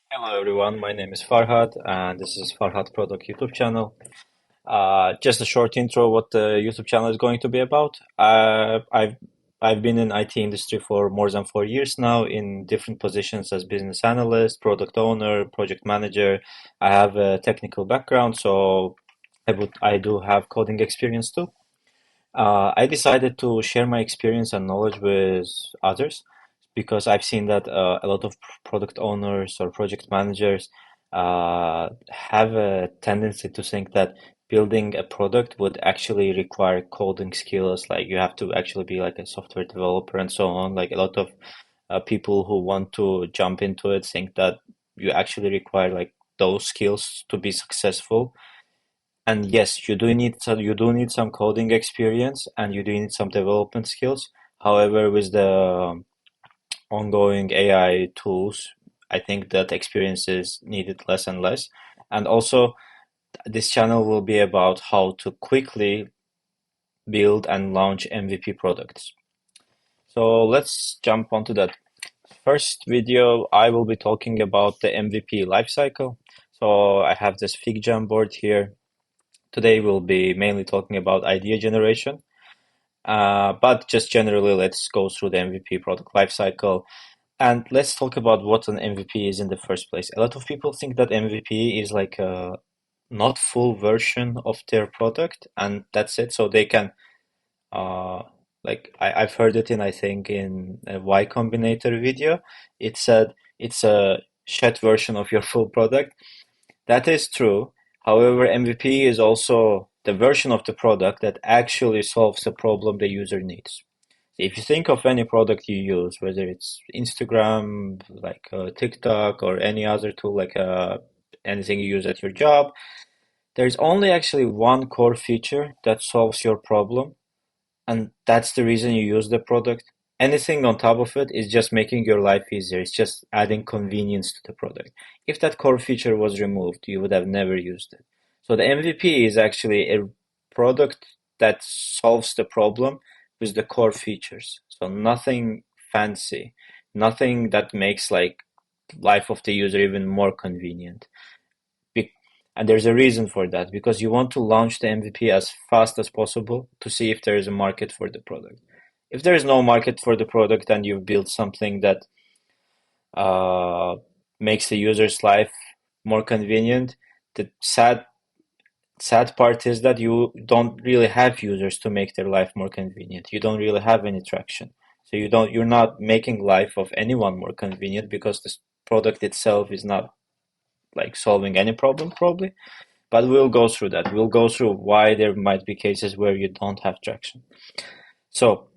Hello everyone, my name is Farhad and this is Farhad Product YouTube channel. Just a short intro what the YouTube channel is going to be about. I've been in IT industry for more than 4 years now in different positions as business analyst, product owner, project manager. I have a technical background, so I do have coding experience too. I decided to share my experience and knowledge with others because I've seen that a lot of product owners or project managers have a tendency to think that building a product would actually require coding skills, like you have to actually be like a software developer and so on. Like a lot of people who want to jump into it think that you actually require like those skills to be successful. And yes, you do need some coding experience and you do need some development skills. However, with the ongoing AI tools, I think that experience is needed less and less. And also, this channel will be about how to quickly build and launch MVP products. So let's jump onto that. First video, I will be talking about the MVP lifecycle. So I have this fig jam board here. Today we'll be mainly talking about idea generation. But just generally, let's go through the MVP product lifecycle and let's talk about what an MVP is in the first place. A lot of people think that MVP is like a not full version of their product, and that's it. So they can, uh, I've heard it in, I think, in a Y Combinator video. It said it's a shed version of your full product. That is true. However, MVP is also the version of the product that actually solves the problem the user needs. If you think of any product you use, whether it's Instagram, like TikTok, or any other tool, like anything you use at your job, there's only actually one core feature that solves your problem, and that's the reason you use the product. Anything on top of it is just making your life easier. It's just adding convenience to the product. If that core feature was removed, you would have never used it. So the MVP is actually a product that solves the problem with the core features. So nothing fancy, nothing that makes like life of the user even more convenient. And there's a reason for that, because you want to launch the MVP as fast as possible to see if there is a market for the product. If there is no market for the product and you've built something that uh, makes the user's life more convenient, the sad part is that you don't really have users to make their life more convenient. You don't really have any traction. So you're not making life of anyone more convenient because this product itself is not like solving any problem probably. But we'll go through that. We'll go through why there might be cases where you don't have traction. So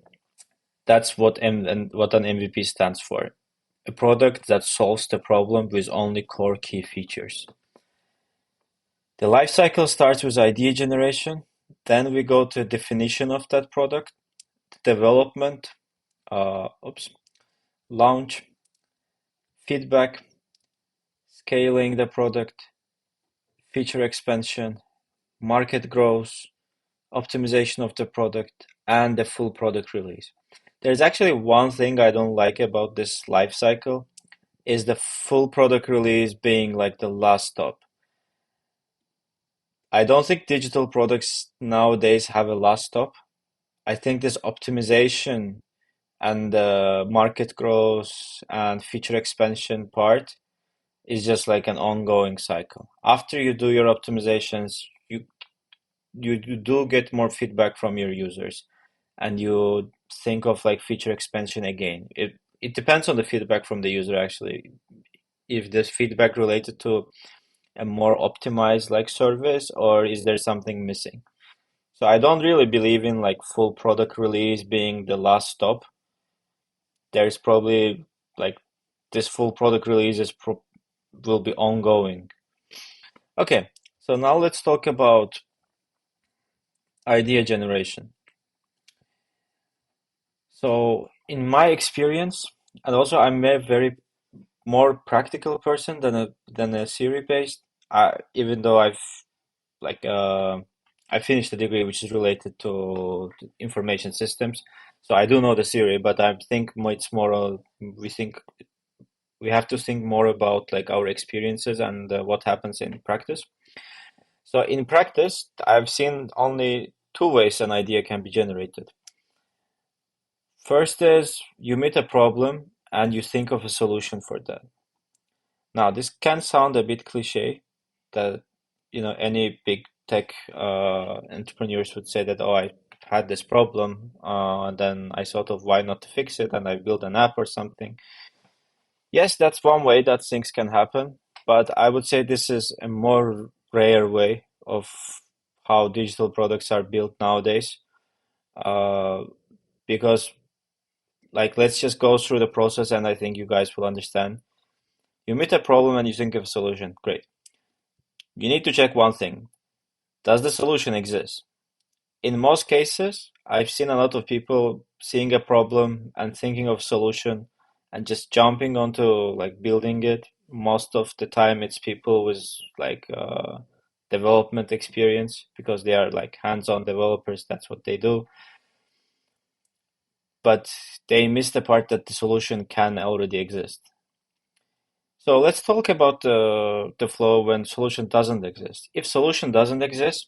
that's what an MVP stands for. A product that solves the problem with only core key features. The life cycle starts with idea generation. Then we go to definition of that product, development, oops, launch, feedback, scaling the product, feature expansion, market growth, optimization of the product, and the full product release. There's actually one thing I don't like about this life cycle is the full product release being like the last stop. I don't think digital products nowadays have a last stop. I think this optimization and the market growth and feature expansion part is just like an ongoing cycle. After you do your optimizations, you do get more feedback from your users and you think of like feature expansion again. It depends on the feedback from the user actually. If there's feedback related to a more optimized like service or is there something missing? So I don't really believe in like full product release being the last stop. There's probably like this full product release will be ongoing. Okay, so now let's talk about idea generation. So in my experience, and also I'm a very more practical person than a theory based. Even though like I finished a degree which is related to information systems, so I do know the theory, but I think it's more we think We have to think more about like our experiences and what happens in practice. So in practice, I've seen only two ways an idea can be generated. First is you meet a problem and you think of a solution for that. Now, this can sound a bit cliche that, any big tech entrepreneurs would say that, oh, I had this problem, and then I thought of why not to fix it, and I built an app or something. Yes, that's one way that things can happen, but I would say this is a more rare way of how digital products are built nowadays. Uh, because, like, let's just go through the process, and I think you guys will understand. You meet a problem and you think of a solution. Great. You need to check one thing. Does the solution exist? In most cases, I've seen a lot of people seeing a problem and thinking of solution and just jumping onto like building it. Most of the time, it's people with like development experience because they are like hands-on developers. That's what they do. But they miss the part that the solution can already exist. So let's talk about the flow when solution doesn't exist. If solution doesn't exist,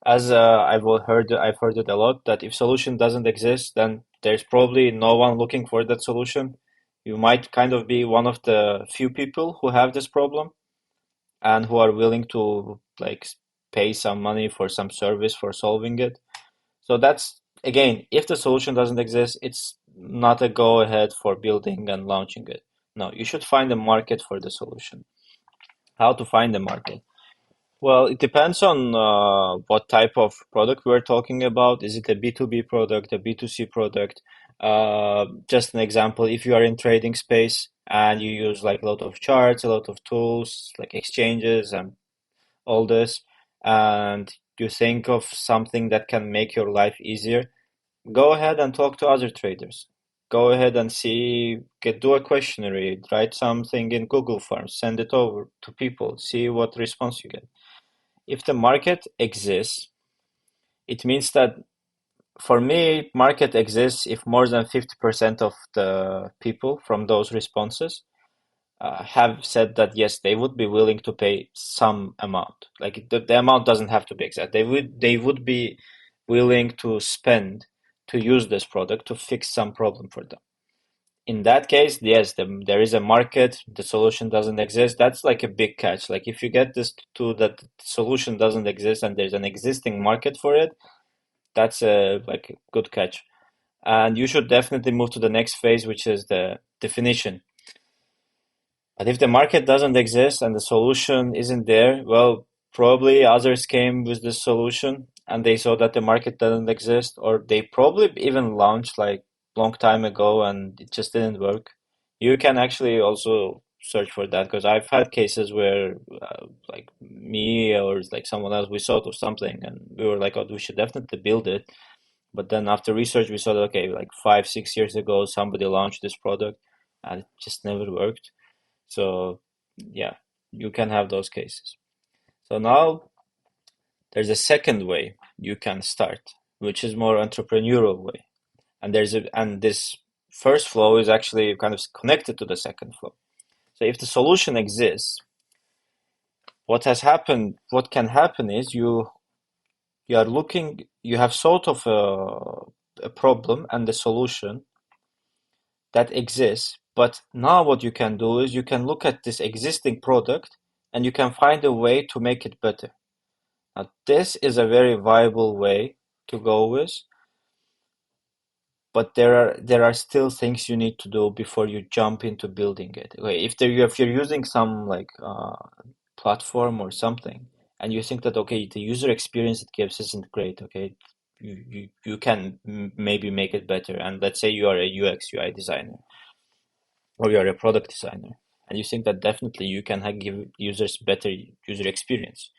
as I've heard it a lot that if solution doesn't exist, then there's probably no one looking for that solution. You might kind of be one of the few people who have this problem and who are willing to like pay some money for some service for solving it. So that's again, if the solution doesn't exist, it's not a go ahead for building and launching it. No, you should find a market for the solution. How to find the market? Well, it depends on what type of product we're talking about. Is it a B2B product, a B2C product? Just an example, if you are in trading space and you use like a lot of charts, a lot of tools, like exchanges and all this, and you think of something that can make your life easier, go ahead and talk to other traders. Go ahead and see, do a questionnaire, write something in Google Forms, send it over to people, see what response you get. If the market exists, it means that for me, market exists if more than 50% of the people from those responses have said that yes, they would be willing to pay some amount. Like the amount doesn't have to be exact. They would be willing to spend to use this product to fix some problem for them. In that case, yes, there is a market. The solution doesn't exist. That's like a big catch. Like if you get this to that solution doesn't exist and there's an existing market for it, that's a like a good catch. And you should definitely move to the next phase, which is the definition. But if the market doesn't exist and the solution isn't there, well, probably others came with this solution and they saw that the market doesn't exist, or they probably even launched like long time ago and it just didn't work. You can actually also search for that because I've had cases where like me or like someone else, we thought of something and we were like, oh, we should definitely build it. But then after research, we saw that, okay, like 5, 6 years ago, somebody launched this product and it just never worked. So yeah, you can have those cases. So now there's a second way you can start, which is more entrepreneurial way. And this first flow is actually kind of connected to the second flow. So if the solution exists, what can happen is you have sort of a problem and the solution that exists. But now what you can do is you can look at this existing product and you can find a way to make it better. Now, this is a very viable way to go with, but there are still things you need to do before you jump into building it. Okay, if you're using some like platform or something, and you think that okay, the user experience it gives isn't great, okay, you can maybe make it better. And let's say you are a UX UI designer or you're a product designer, and you think that definitely you can give users better user experience.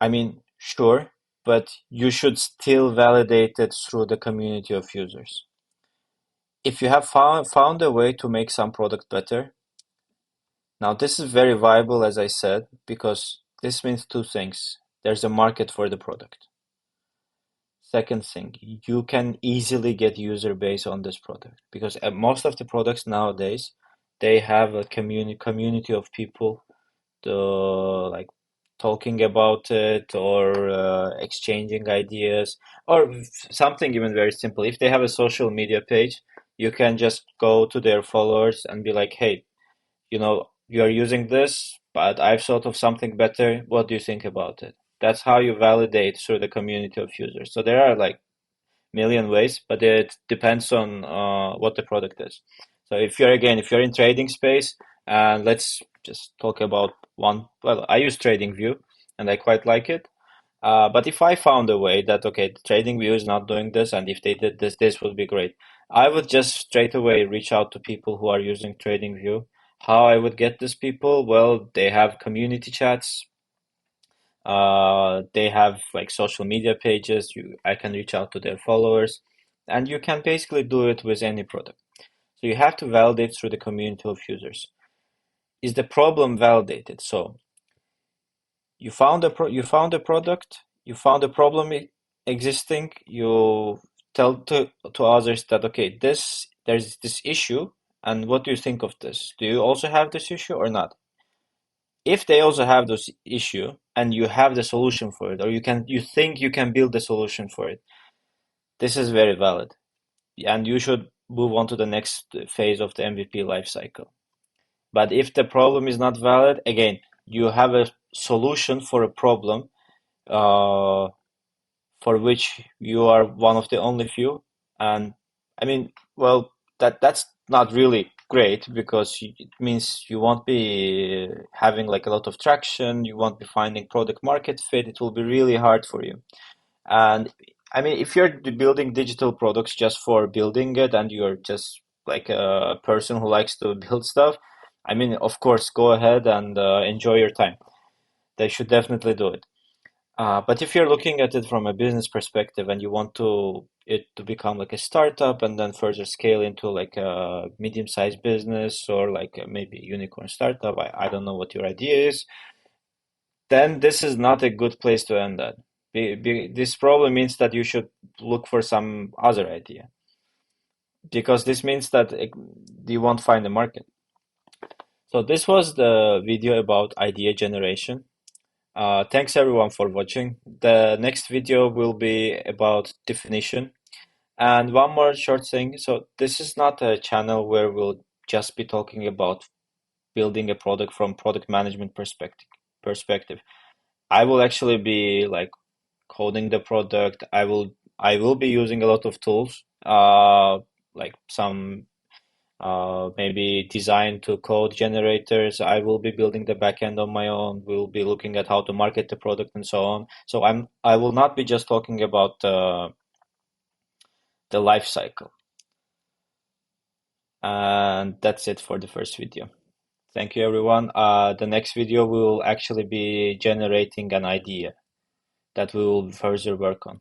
I mean, sure, but you should still validate it through the community of users. If you have found a way to make some product better, now this is very viable, as I said, because this means two things. There's a market for the product. Second thing, you can easily get user base on this product because most of the products nowadays they have a community of people to like talking about it or exchanging ideas or something even very simple. If they have a social media page, you can just go to their followers and be like, hey, you are using this, but I've thought of something better. What do you think about it? That's how you validate through the community of users. So there are like million ways, but it depends on what the product is. So if you're in trading space, and let's just talk about one. Well, I use TradingView, and I quite like it. But if I found a way that, okay, the TradingView is not doing this, and if they did this, this would be great. I would just straight away reach out to people who are using TradingView. How I would get these people? Well, they have community chats. They have like social media pages. I can reach out to their followers, and you can basically do it with any product. So you have to validate through the community of users. Is the problem validated? So you found a product, you found a problem existing. You tell to others that, okay, there's this issue, and what do you think of this? Do you also have this issue or not? If they also have this issue and you have the solution for it, or you think you can build the solution for it, this is very valid, and you should move on to the next phase of the MVP life cycle. But if the problem is not valid, again, you have a solution for a problem uh, for which you are one of the only few. And I mean, well, that's not really great because it means you won't be having like a lot of traction. You won't be finding product market fit. It will be really hard for you. And I mean, if you're building digital products just for building it and you're just like a person who likes to build stuff, I mean, of course, go ahead and enjoy your time. They should definitely do it. But if you're looking at it from a business perspective and you want it to become like a startup and then further scale into like a medium-sized business or like maybe a unicorn startup, I don't know what your idea is, then this is not a good place to end at. This probably means that you should look for some other idea because this means that you won't find the market. So this was the video about idea generation. Thanks everyone for watching. The next video will be about definition. And one more short thing. So this is not a channel where we'll just be talking about building a product from product management perspective. I will actually be like coding the product. I will be using a lot of tools, like some maybe design to code generators. I will be building the backend on my own. We'll be looking at how to market the product and so on. So I will not be just talking about the life cycle. And that's it for the first video. Thank you, everyone. The next video we will actually be generating an idea that we will further work on.